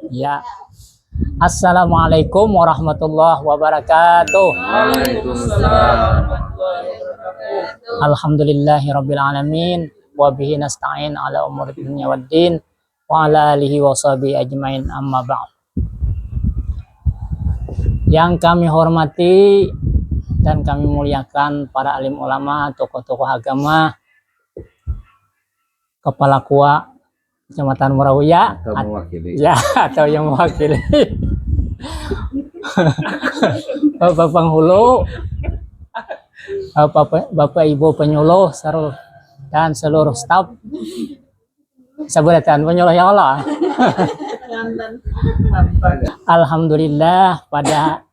Ya. Assalamualaikum warahmatullahi wabarakatuh. Waalaikumsalam. Alhamdulillahirabbil alamin wa bihi nasta'in ala umuri dunya waddin wa ala alihi wa sahbihi ajmain amma ba'd. Yang kami hormati dan kami muliakan para alim ulama, tokoh-tokoh agama, kepala KUA Kecamatan Murawiyah Atau mewakili. ya atau yang mewakili Bapak Penghulu, Bapak Ibu penyuluh dan seluruh staf sebutan penyuluh ya Allah. Alhamdulillah pada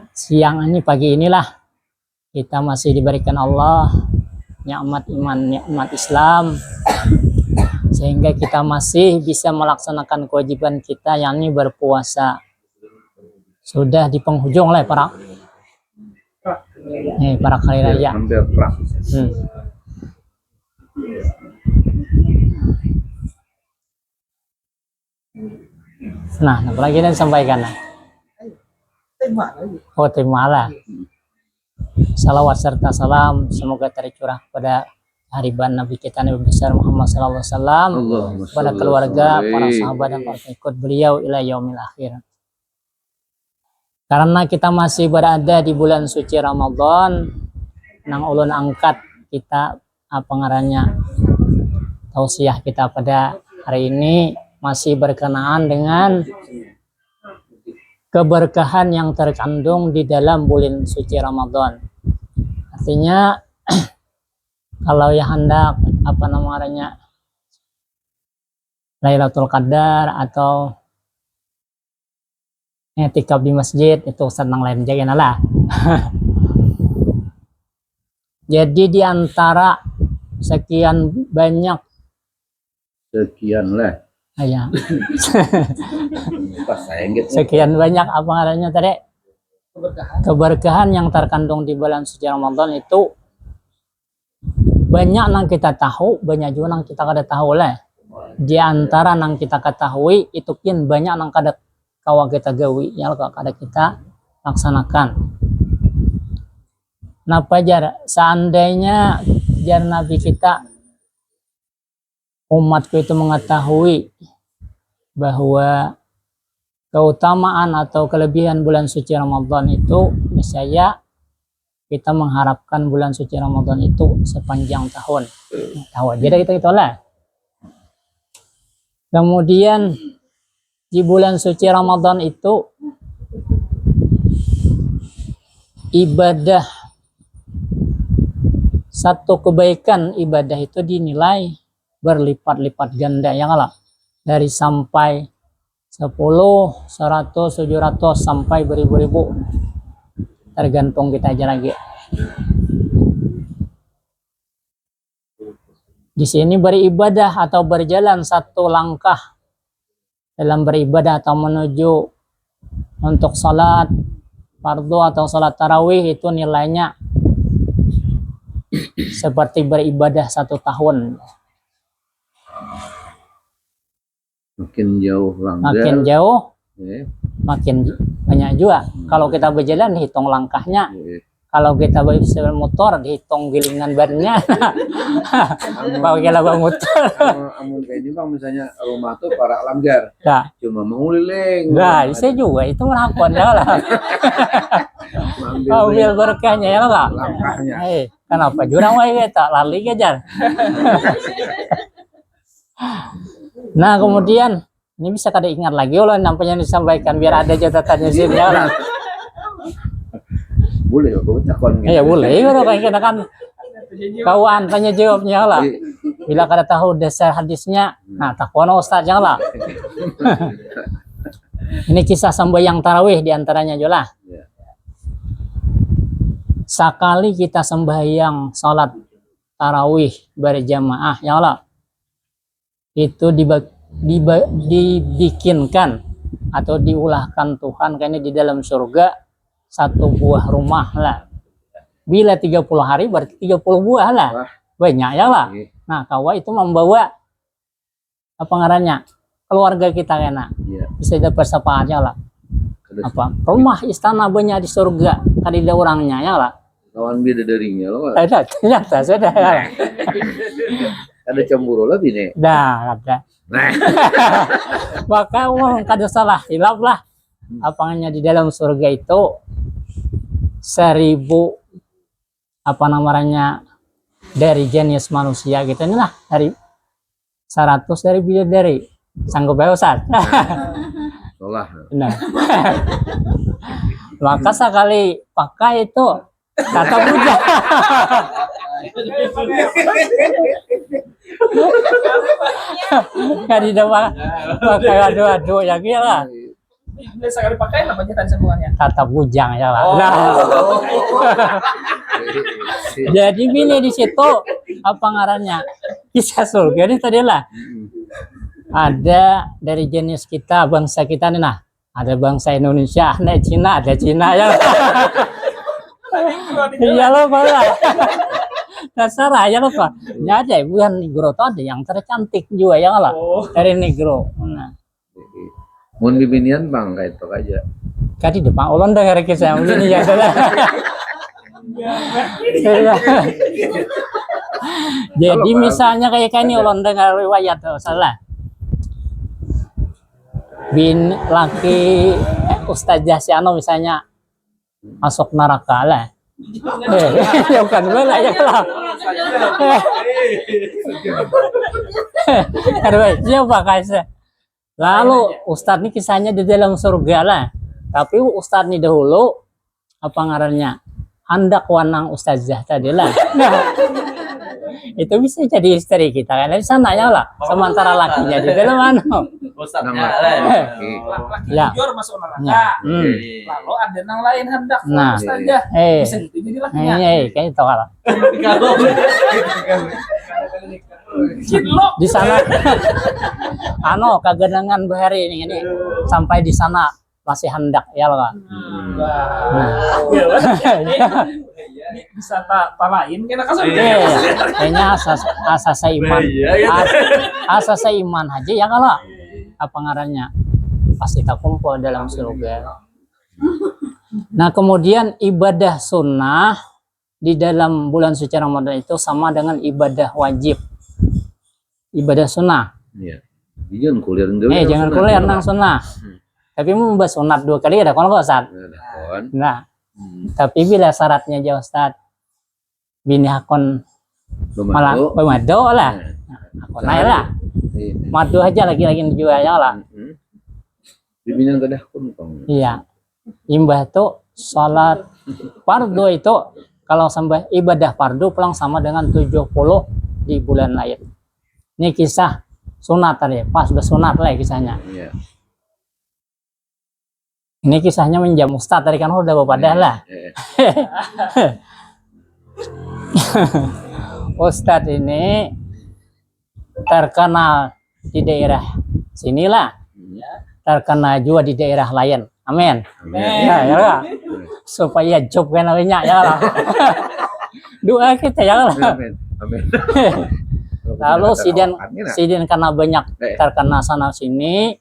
siang ini, pagi inilah kita masih diberikan Allah nikmat iman, nikmat Islam, sehingga kita masih bisa melaksanakan kewajiban kita, yakni berpuasa. Sudah di penghujung lah para kali raya. Hampir prak. Nah, apalagi yang disampaikan? Oh, terima lah. Salawat serta salam semoga tercurah pada hariban Nabi kita Nabi besar Muhammad SAW, pada keluarga, para sahabat dan para pengikut beliau ila yaumil akhir. Karena kita masih berada di bulan suci Ramadan, nang ulun angkat kita apa ngarannya tausiah kita pada hari ini masih berkenaan dengan keberkahan yang terkandung di dalam bulan suci Ramadan. Artinya kalau yang hendak apa namanya Lailatul Qadar atau etikaf di masjid, itu senang lain jaga lah. Jadi di antara sekian banyak ya, sekian banyak apa namanya tadi keberkahan yang terkandung di bulan suci Ramadan itu banyak yang kita tahu, banyak juga yang kita kada tahu lah. Di antara yang kita ketahui itu kian banyak yang kada kawa kita gawi, yang kada kita laksanakan. Nah, pajar seandainya jar Nabi kita umatku itu mengetahui bahwa keutamaan atau kelebihan bulan suci Ramadan itu, saya kita mengharapkan bulan suci Ramadan itu sepanjang tahun. Tahu aja kita itulah. Kemudian di bulan suci Ramadan itu ibadah, satu kebaikan ibadah itu dinilai berlipat-lipat ganda ya lah. Dari sampai 10, 100, 700 sampai beribu-ribu. Tergantung kita aja lagi. Di sini beribadah atau berjalan satu langkah dalam beribadah atau menuju untuk salat fardu atau salat tarawih itu nilainya seperti beribadah 1 tahun. Makin jauh langgar, makin jauh makin banyak juga. Kalau kita berjalan hitung langkahnya, kalau kita bisa motor dihitung gilingan bannya. Kalau kita bermotor amun kayak ini bang, misalnya rumah tuh para langgar nah, cuma menguliling. nah saya juga itu melakukan ya lah. Ambil berkahnya ya lah langkahnya. Kenapa jurang wae tak lali kejar. Nah, kemudian ini bisa kada ingat lagi loh nampaknya disampaikan biar ada catatannya sini ya lah. Boleh aku takon gitu. Ya boleh kalau kayak kan kawan tanya jawabnya lah. Bila kada tahu dasar hadisnya, nah takwan ustaz ya lah. Ini kisah sembahyang tarawih diantaranya juga lah. Sekali kita sembahyang salat tarawih berjamaah ya Allah, itu dibikinkan atau diulahkan Tuhan kayaknya di dalam surga satu buah rumah lah. Bila 30 hari berarti 30 buah lah. Banyak ya lah. Nah, kawa itu membawa apa ngarannya keluarga kita kena Iya. bisa dapat syafaatnya lah. Ada Apa rumah istana banyak di surga kadida orangnya ya lah. lawan bidadarinya lo. Ada ternyata sudah ya. Ada cemburu lebih nih. Dah ada. Nah, Maka uang kada salah hilap lah. Apanya di dalam surga itu 1000 apa namanya dari jenis manusia gitu inilah dari 100 dari bidadari sanggup ya Ustaz. salah. Nah. Maka sekali pakai itu kata puja. Kadida pakai aduh ya gila. Bila sekali pakai namanya tadi sambungannya. Kata bujang ya lah. Oh. Nah. Jadi bini di situ apa ngarannya kisah surga ini tadi lah. Ada dari jenis kita bangsa kita nih nah. Ada bangsa Indonesia, ada Cina ya. Iya loh Pak. Dasar aja loh Pak. Ya ada bukan negro tuh ada yang tercantik juga ya lah. Oh. Dari negro. Nah, Mun bibinian bang kayak itu aja. kan di depan ulun dengar kisah begini ya. Jadi misalnya kayak ini ulun dengar riwayat salah. Bin laki ustazah si ano misalnya masuk neraka lah. Ya bukan bela ya lah. Aduh, siapa kasih? Lalu Ustadz ini kisahnya di dalam surga lah. Tapi Ustadz ini dahulu apa ngarannya? Hendak wanang ustazah tadi lah. Itu bisa jadi istri kita kan di sana ya lah. Sementara lakinya di dalam mana? Ustadznya Laki Ya. jujur masuk Ya. neraka. Hmm. Lalu ada yang lain hendak Nah. saja. Bisa gitu jadi lakinya. Kayak itu kalau Cinlok. di sana kagenangan bahari ini sampai di sana masih hendak ya lah. Bisa tak lain kena kasus. Kayaknya asas iman. Asas iman aja ya kalau apa ngarannya pasti tak kumpul dalam surga. Nah kemudian ibadah sunnah di dalam bulan suci Ramadan itu sama dengan ibadah wajib. Ibadah sunnah. Iya. Jangan kuliah dulu. Jangan kuliah nang sunnah. Tapi mau membahas sunat 2 kali ada kalau nggak Ustaz. Nah, tapi bila syaratnya jauh Ustaz, bini hakon malah pemado lah. Hakon naik lah. Madu aja lagi-lagi dijual ya lah. Bibinian kada kun. Iya. Imbah tuh salat fardu itu kalau sampai ibadah fardu pulang sama dengan 70 di bulan lain. Ini kisah sunat tadi, pas udah sunat lah kisahnya. Iya. Ini kisahnya menjam Ustadz tadi kan udah bapak dah lah. Ustadz ini terkenal di daerah sinilah, terkenal juga di daerah lain. Amin. Ya lah. Supaya job kan banyak ya lah. Doa kita ya lah. Amin. Amin. Lalu sidin karena banyak terkenal sana sini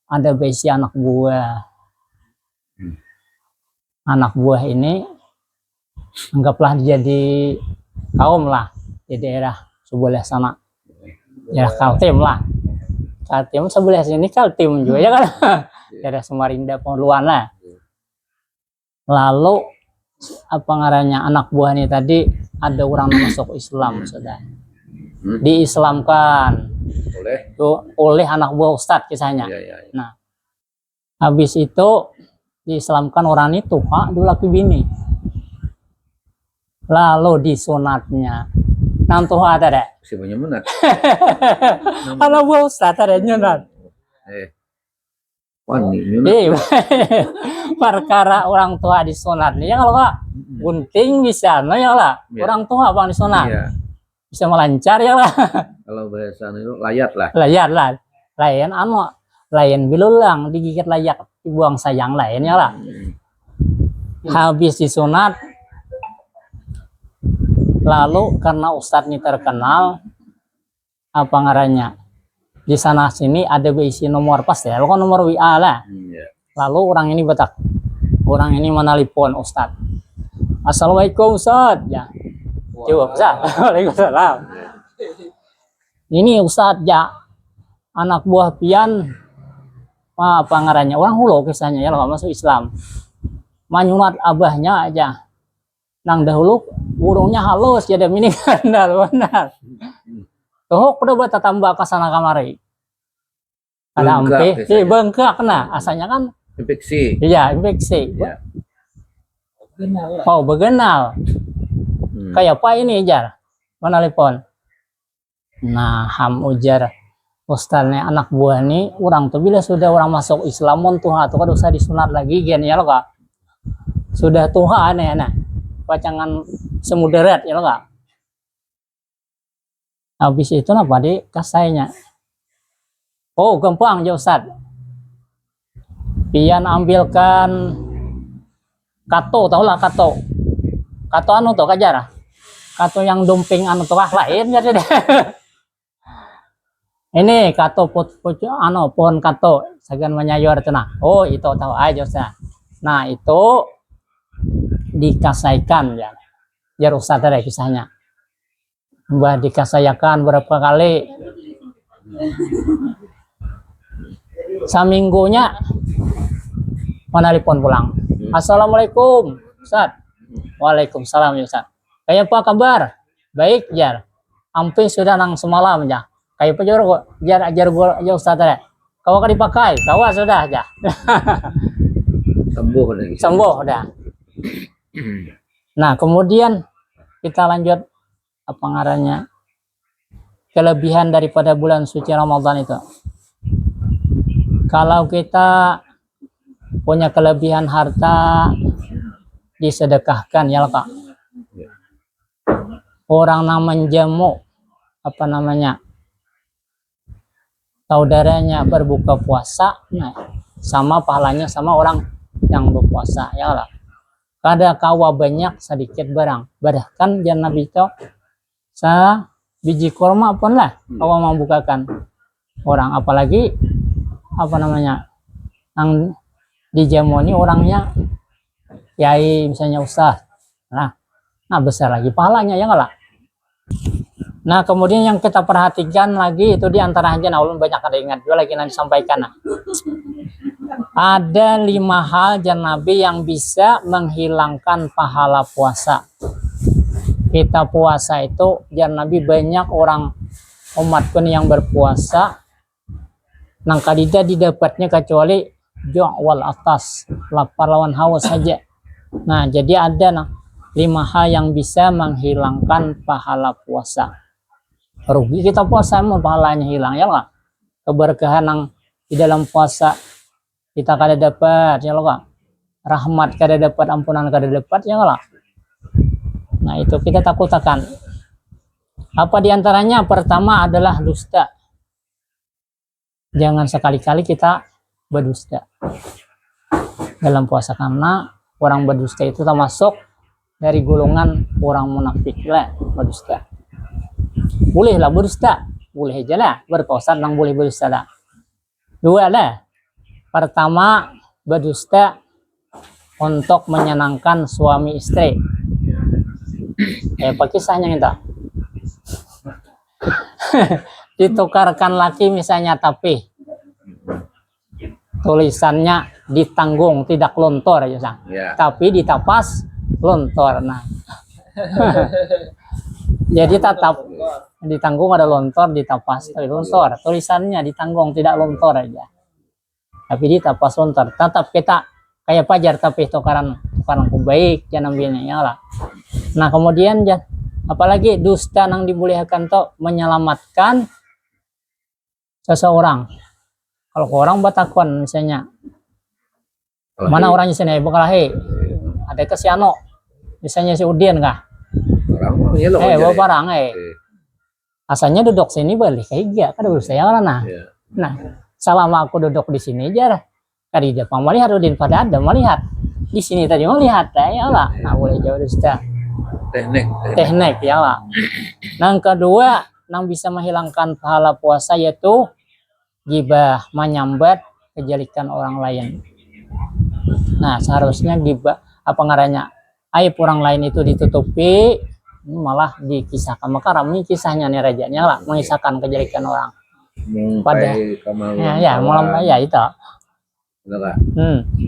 ada besi anak buah. Anak buah ini anggaplah dia di kaum lah di daerah sebelah sana, daerah Kaltim lah. Kaltim sebelah sini Kaltim juga ya kan, daerah Samarinda Poluan lah. Lalu apa ngarannya anak buah ini tadi ada orang masuk Islam sudah diislamkan oleh anak buah Ustadz kisahnya. Nah habis itu diislamkan orang itu dua laki bini, lalu disunatnya nanti ada deh siapanya menat anak buah Ustadz ada nyunat perkara orang tua disunatnya kalau Pak gunting bisa no ya lah orang tua bang disunat bisa melancar ya lah. Kalau bahasa itu layat lah lain lain bilulang digigit layak dibuang sayang lainnya lah. Habis disunat lalu karena Ustadz ini terkenal apa ngarannya di sana sini ada berisi nomor pas ya, kan nomor WA lah. Iya. Lalu orang ini betak, orang ini menelpon Ustadz. Assalamualaikum Ustadz, ya. Jawab Ustadz. Waalaikumsalam. Ini Ustadz ya, anak buah pian, apa ngarannya orang Hulu kisahnya ya, kalau masuk Islam. Manyunat abahnya aja. Nang dahulu burungnya halus jadi mini kandal benar. Tuh udah buat tambah ke sana kamari. Ada Bengkak ampe, biasanya. bengkak nah, asalnya kan Infeksi. iya infeksi. Iya. Kenal lah. Oh begenal. Kayak apa ini Jar? Mana telepon? Nah ham ujar Ustaznya anak buah nih orang tuh bila sudah orang masuk Islam tuh kan usah disunat lagi gen ya lo kak. Sudah Tuhan ya nah. Pacangan semudarat ya lo kak. Habis itu apa di kasainya? Oh gampang ya Ustaz. Pian ambilkan kato, tau lah kato. Kato anu tuh kajar. Kato yang dumping anu tuh lain jadi deh. Ini kato anu pohon kato segan menyayor tenang. Oh itu tahu aja Ustaz. Nah itu dikasaikan ya. Jar Ustaz ada kisahnya. Mbah dikasayakan berapa kali saminggunya menelpon pulang. Assalamualaikum Ustaz. Waalaikumsalam ya Ustaz. Kayak apa kabar? Baik Jar. Ampe sudah nang semalam ya. Kayak apa Jar ajar gua ya Ustaz ya. Kau kan dipakai, kau sudah aja. Sembuh lagi. Sembuh dah. Nah kemudian kita lanjut apa ngarannya kelebihan daripada bulan suci Ramadan itu. Kalau kita punya kelebihan harta disedekahkan ya Kak. Orang namanya jamu apa namanya saudaranya berbuka puasa, nah sama pahalanya sama orang yang berpuasa ya lah. Kada kawa banyak sedikit barang. Bahkan jangan Nabi itu sa biji kurma pun lah kawa membukakan orang, apalagi apa namanya yang dijamoni orangnya kiai misalnya ustaz. Nah besar lagi pahalanya ya enggak lah. Nah kemudian yang kita perhatikan lagi itu diantara aja nah ulun banyak ada ingat juga lagi nanti sampaikan. Nah ada 5 hal jan Nabi yang bisa menghilangkan pahala puasa. Kita puasa itu jan Nabi banyak orang umat pun yang berpuasa nang kadida didapatnya kecuali ju' wal atas, lapar lawan haus saja. Nah jadi ada 5 hal yang bisa menghilangkan pahala puasa. Rugi kita puasa mau pahalanya hilang ya lah. Keberkahan yang di dalam puasa kita kada dapat ya lah. Rahmat kada dapat, ampunan kada dapat ya lah. Nah itu kita takutakan. Apa diantaranya? Pertama adalah dusta. Jangan sekali-kali kita berdusta dalam puasa, karena orang berdusta itu termasuk dari golongan orang munafik lah. Berdusta boleh lah, berdusta boleh aja lah, berpuasa nang boleh berdusta lah. 2 lah. Pertama berdusta untuk menyenangkan suami istri. Apa kisahnya kita? Ditukarkan laki misalnya tapi tulisannya ditanggung tidak lontor aja sang. Ya. Tapi ditapas lontor. Nah. Jadi tetap ditanggung ada lontor, ditapas tapi lontor. Tulisannya ditanggung tidak lontor aja. Tapi ditapas lontor. Tetap kita kayak pajar tapi tukaran baik jangan ambilnya ya lah. Nah kemudian apalagi dusta yang dibolehkan tuh menyelamatkan seseorang. Kalau orang batakon misalnya mana orangnya sini Bukalahi ada ke Siano misalnya si Udin kah Orang ya lo. bawa barang asalnya duduk sini balik kayak gak kan dulu saya nah Ya. nah selama aku duduk di sini aja tadi dia melihat Udin pada ada melihat di sini tadi melihat ya lah. Nah boleh jauh dusta teknik ya lah. Yang kedua yang bisa menghilangkan pahala puasa yaitu gibah menyambat kejelekan orang lain. Nah, seharusnya gibah apa ngarannya aib orang lain itu ditutupi, malah dikisahkan. Maka ramai kisahnya nih rajanya lah mengisahkan kejelekan orang. Pada ya malam ya itu.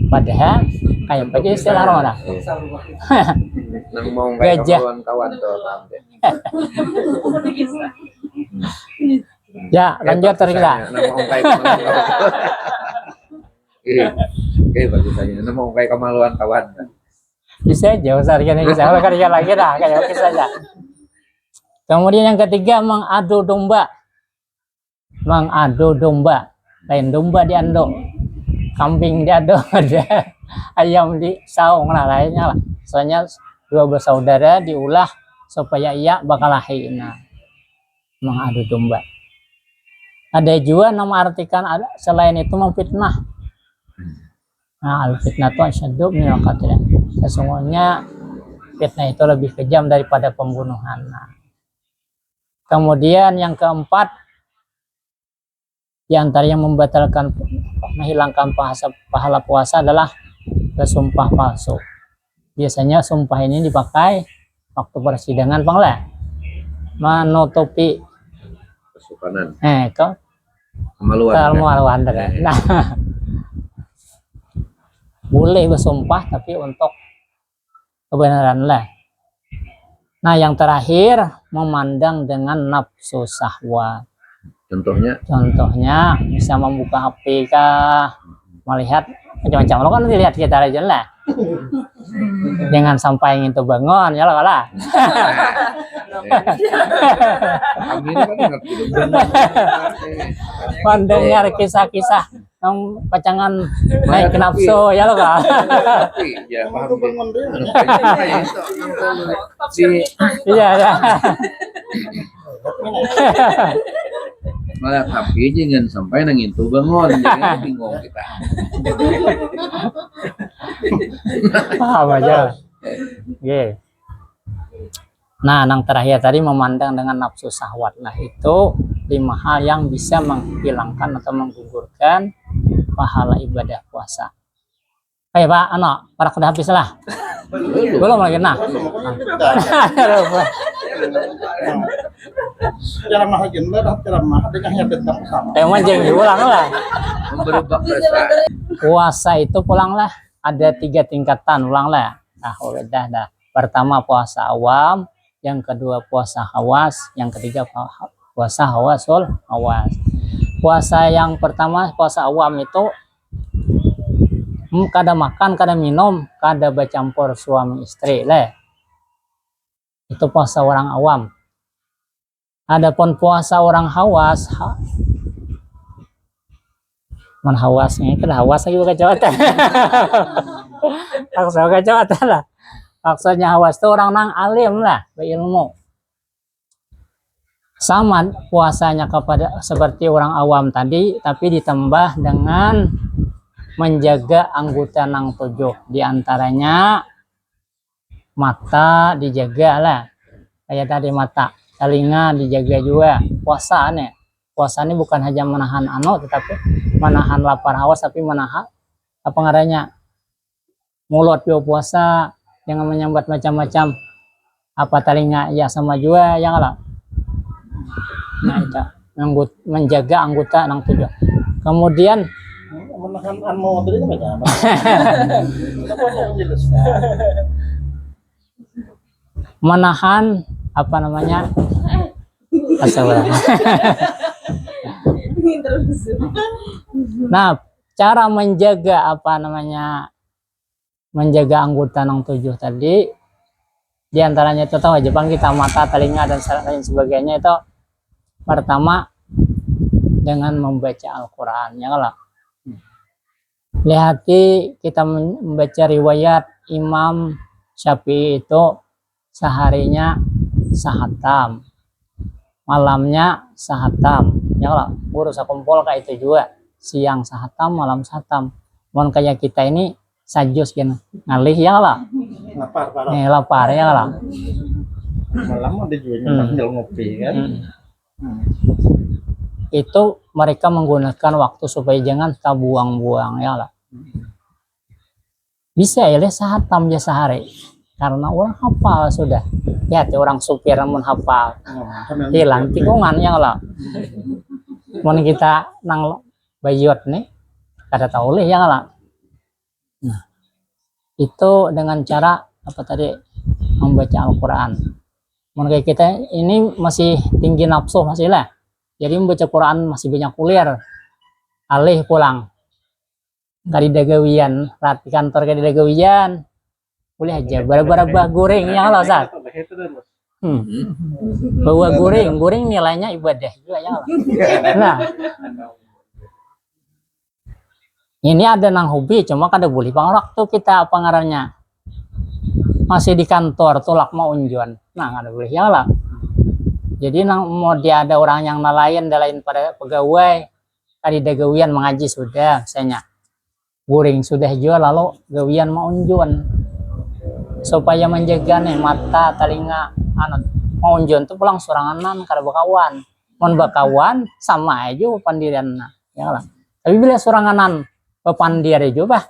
Padahal kayak bagi istilah orang. Nang mau kayak Gajah. kawan tuh sampai. Ya, lanjut terus kita. Nang mau kayak kemaluan. Kayak bagusannya. Nang mau kayak kemaluan kawan. Bisa aja usahanya bisa kerja lagi dah kayak oke saja. Kemudian yang ketiga mengadu domba. Mengadu domba. Lain domba diando. Kambing diado ada. Ayam di saung lah lainnya lah. Soalnya dua bersaudara diulah supaya ia bakal lahir. Nah, mengadu domba. Ada juga nama artikan ada selain itu memfitnah. Nah, al-fitnah itu asyaddu minal qatl. Sesungguhnya fitnah itu lebih kejam daripada pembunuhan. Nah, kemudian yang keempat, di antara yang membatalkan menghilangkan pahala puasa adalah bersumpah palsu. Biasanya sumpah ini dipakai waktu persidangan panglah menutupi Kesukanan. kemaluan. Nah, boleh bersumpah tapi untuk kebenaran lah. Nah, yang terakhir memandang dengan nafsu syahwat. Contohnya bisa membuka HP kah, melihat macam-macam. Lo kan dilihat kita aja lah. Jangan sampai ingin tuh bangun ya lo kalah. Mendengar kisah-kisah yang pacangan naik nafsu ya lo kah. Ya paham. Iya ya. Malah tapi jangan sampai nang itu bangun, jangan bingung kita. Paham aja. Oke. Nah, yang terakhir tadi memandang dengan nafsu syahwat. Nah, itu 5 hal yang bisa menghilangkan atau menggugurkan pahala ibadah puasa. Oke, Pak, para sudah habis lah. Belum lagi nah. Ceramah agenda dan ceramah dengan tetap sama. Emang jangan diulang lah. Berubah rasa. Puasa itu pulanglah ada 3 tingkatan ulanglah. Nah, dah. Pertama puasa awam, yang kedua puasa hawas, yang ketiga puasa hawasul hawas. Puasa yang pertama puasa awam itu kada makan, kada minum, kada bercampur suami istri lah. Itu puasa orang awam. Adapun puasa orang hawas, hawasnya kan hawas lagi bukan jawatan. Maksudnya bukan jawatan lah. Maksudnya hawas itu orang nang alim lah, berilmu. Sama puasanya kepada seperti orang awam tadi, tapi ditambah dengan menjaga anggota nang 7. Di antaranya mata dijaga lah. Kayak tadi mata, telinga dijaga juga. Puasa ini bukan hanya menahan tetapi menahan lapar haus, tapi menahan apa ngarannya mulut bio puasa, jangan menyambat macam-macam. Apa telinga ya sama juga yang lah. Nah, itu menjaga anggota nang 7. Kemudian Menahan tadi apa? menahan apa namanya nah, cara menjaga apa namanya menjaga anggota nang 7 tadi diantaranya itu tahu Jepang kita mata, telinga dan lain sebagainya. Itu pertama dengan membaca Al-Quran ya lah. Lihat kita membaca riwayat Imam Syafi'i itu seharinya sahatam, malamnya sahatam ya lah. Urus kumpul kayak itu juga, siang sahatam, malam sahatam. Mohon kayak kita ini sajus kan ngalih ya lah. Lapar ya lah. Malam ada juga sambil ngopi kan. itu mereka menggunakan waktu supaya jangan tak buang-buang ya lah. Bisa ya sahatam ya sehari karena orang hafal sudah ya orang supir namun hafal hilang tikungannya lah. Mau kita nang bayot nih kada tahu leh ya lah. Nah, itu dengan cara apa tadi membaca Al-Quran. Menurut kita ini masih tinggi nafsu masih lah. Jadi membaca Quran masih banyak kuliah. Alih pulang. Kali dagawian, rati kantor kali dagawian. Boleh aja, bara-bara goreng ya Allah Ustaz. Bawa goreng nilainya ibadah juga ya Allah. Nah, ini ada nang hobi, cuma kada boleh bang waktu kita apa ngarannya masih di kantor tolak mau unjuan, nah kada boleh ya lah. Jadi nang mau dia ada orang yang nelayan pada pegawai tadi dagawian mengaji sudah, misalnya goreng sudah jual lalu gawian mau unjuan supaya menjaga nih mata telinga anak mau unjuan tuh pulang soranganan kada bakawan, mon bakawan sama aja pandirian ya lah. Tapi bila soranganan pepandir aja bah.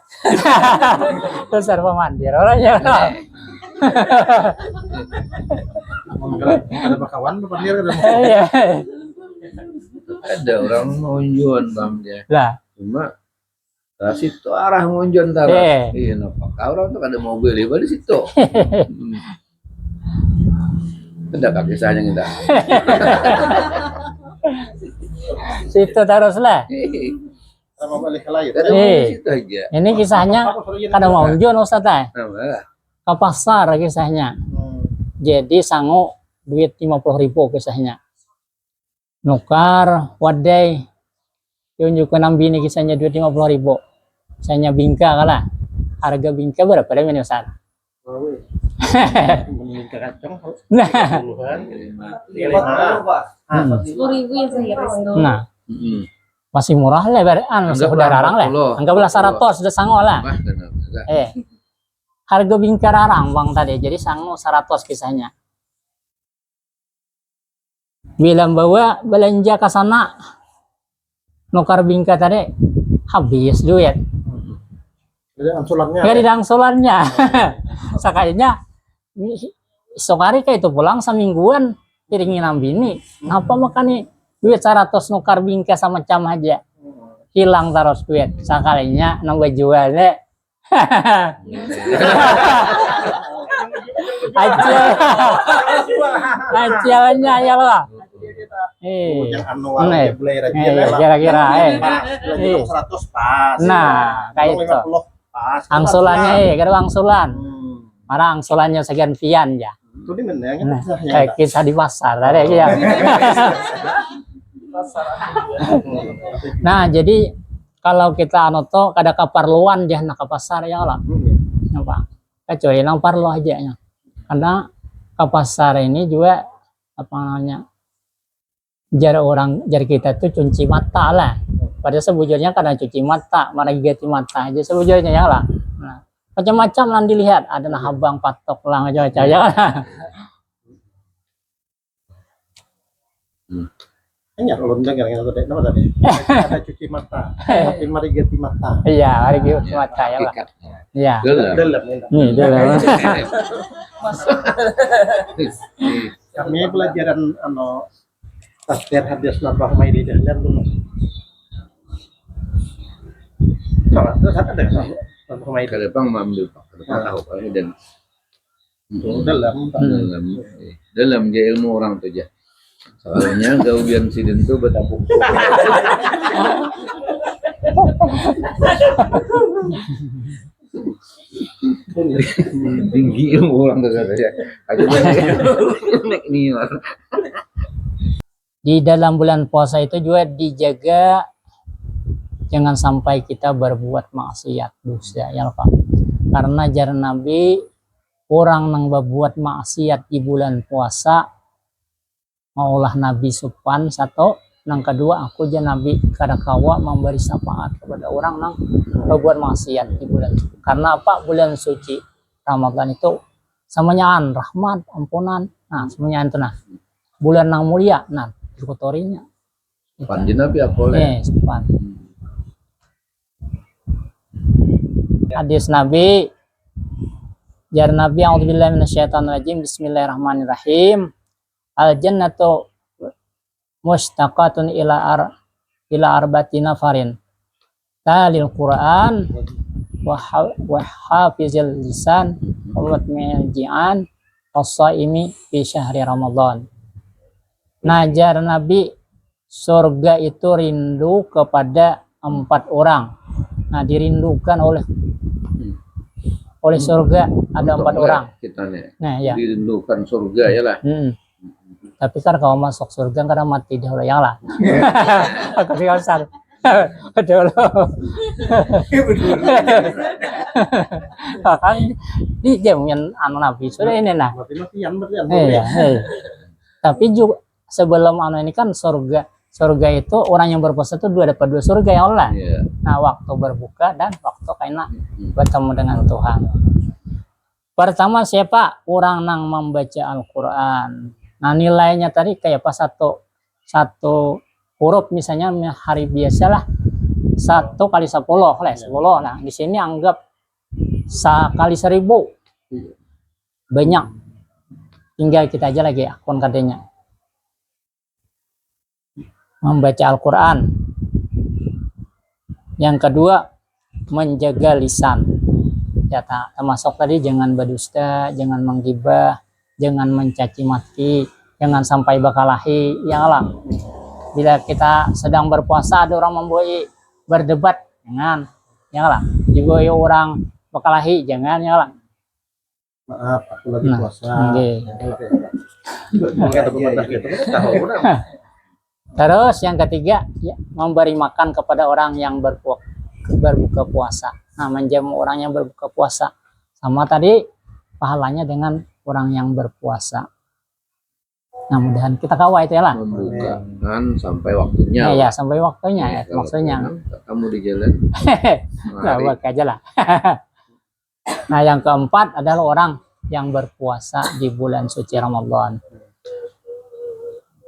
Besar pemandir orangnya. Ada bakawan pepandir ada. Iya. Ada orang ngonjon bang dia. Lah, Cuma dari situ arah ngonjon taras. Iya, napa? Orang tuh ada mobil di situ. Ada kaki kisahnya kita. situ terus lah. Sama balik ke lain. Ada mobil di situ aja. Ini kisahnya kada mau unjuan Ustaz teh. Nah, Ke pasar kisahnya. Jadi sangu duit 50.000 kisahnya. Nukar wadai. Tunjukkan nambini kisahnya duit 50.000. Kisahnya bingka kalah. Harga bingka berapa deh ini Ustaz? Nah, nah, masih murah lah beran sudah rarang lah. Anggaplah 100 sudah sangu lah. Harga bingka rarang bang tadi. Jadi sangu 100 kisahnya. Bilang bawa belanja ke sana nukar bingka tadi habis duit. Jadi angsulannya. Nggak ada angsulannya. Sakainya esok hari kayak itu pulang semingguan piringin nambini. Kenapa makan nih duit 100 nukar bingka sama cam aja hilang terus duit. Sakalinya nambah jual deh. Acilnya ya lah. Kira-kira Belanja 100 pas. Nah, kayak itu. 50 pas. Angsulannya kada angsulan. Marah angsulannya sekian pian ya. Itu di mana ya? Nah, kayak kisah di pasar tadi ya. Nah, jadi kalau kita anoto kada keperluan jah nak ke pasar ya lah. Apa? Kecuali nang parlo aja ya. Karena ke pasar ini juga apa namanya? Jar kita tuh cuci mata lah. Pada sebujurnya karena cuci mata, marigati mata aja sebujurnya ya lah. Nah, macam-macam lah dilihat. Ada nah habang patok lah macam-macam ya lah. Hanya kalau dengar yang tadi, nama tadi. Ada cuci mata, tapi marigati mata. Iya, marigati mata ya lah. Iya. Dalam. Nih, dalam. Kami pelajaran tafsir hadis Nabawi Maidi dan dulu. Terus ada Nabawi Maidi. Kalau bang mamdu tahu kalau dan dalam dia ilmu orang tuh aja. Soalnya gawian sidin tuh betapuk. Tinggi ilmu orang tuh ya. Di dalam bulan puasa itu juga dijaga jangan sampai kita berbuat maksiat dosa ya Pak. Karena jar Nabi orang nang berbuat maksiat di bulan puasa maulah Nabi supan satu, nang kedua aku jar Nabi kadakawa memberi syafaat kepada orang nang berbuat maksiat di bulan. Karena apa? Bulan suci Ramadan itu samanyaan rahmat, ampunan. Nah, semuanya itu nah. Bulan nang mulia nah dikotorinya. Panji Nabi apa boleh? Sopan. Hadis Nabi, jar Nabi, a'udzubillahi minasyaitonirrajim, bismillahirrahmanirrahim. Al jannatu mustaqatun ila arba'ati nafarin. Talil Quran wa hafizil lisan wa mutmi'an as-saimi fi syahri Ramadan. Najar Nabi, surga itu rindu kepada 4 orang. Nah, dirindukan oleh surga ada 4 orang. Kita nih. Nah, ya. Dirindukan surga ya lah. Tapi kan kalau masuk surga karena mati dahulu yang lah. Aku tinggal satu. Betul. Kan di jamin anu Nabi sudah ini nah. Mati-matian berarti. Iya. Tapi juga sebelum anu ini kan surga itu orang yang berpuasa itu dapat 2 surga ya Allah. Iya. Nah, waktu berbuka dan waktu kena bertemu dengan Tuhan. Pertama siapa? Orang yang membaca Al-Quran. Nah, nilainya tadi kayak pas satu huruf misalnya hari biasa lah 1 kali 10 lah 10. Nah, di sini anggap kali 1000. Banyak. Tinggal kita aja lagi akun kadenya. Membaca Al-Quran. Yang kedua, menjaga lisan. Ya, termasuk tadi jangan berdusta, jangan menggibah, jangan mencaci maki, jangan sampai bakalahi. Ya Allah. Bila kita sedang berpuasa ada orang membuai berdebat, jangan. Ya Allah. Dibuai orang bakalahi, jangan. Ya Allah. Maaf, aku lagi puasa. Terus yang ketiga, ya, memberi makan kepada orang yang berbuka puasa. Nah, menjamu orang yang berbuka puasa. Sama tadi pahalanya dengan orang yang berpuasa. Nah, mudahan kita kawal itu ya lah. Membukakan sampai waktunya. Ya, sampai waktunya ya, maksudnya. Kamu di jalan. Nah, buat aja lah. Nah, yang keempat adalah orang yang berpuasa di bulan suci Ramadan.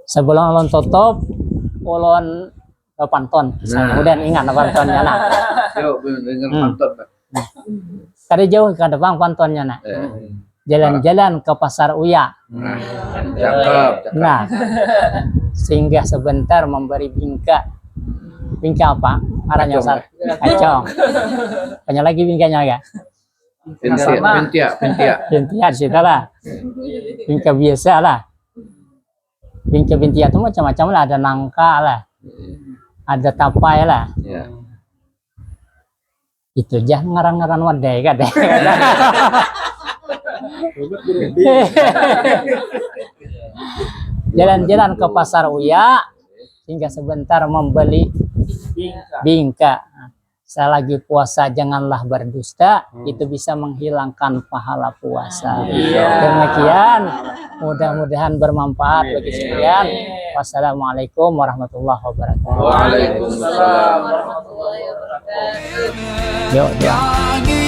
Sebelum ulun tutup, ulun pantun. Kemudian ingat pantunnya nah. Yuk, dengar pantun. Tadi jauh ke depan pantunnya nah. Jalan-jalan ke pasar Uya. Cakep. Nah, singgah sebentar memberi bingka. Bingka apa? Arahnya kacong. Banyak lagi bingkanya ya. Bintia di situ lah. Bingka biasa lah. Bingka-bintia itu macam-macam lah. Ada nangka lah. Ada tapai lah. Ya. Itu aja ngaran-ngaran wadai kan. Jalan-jalan ke pasar Uya hingga sebentar membeli bingka. Selagi puasa janganlah berdusta, itu bisa menghilangkan pahala puasa. Demikian, mudah-mudahan bermanfaat bagi sekalian. Wassalamualaikum warahmatullahi wabarakatuh. Waalaikumsalam warahmatullahi wabarakatuh. Yuk.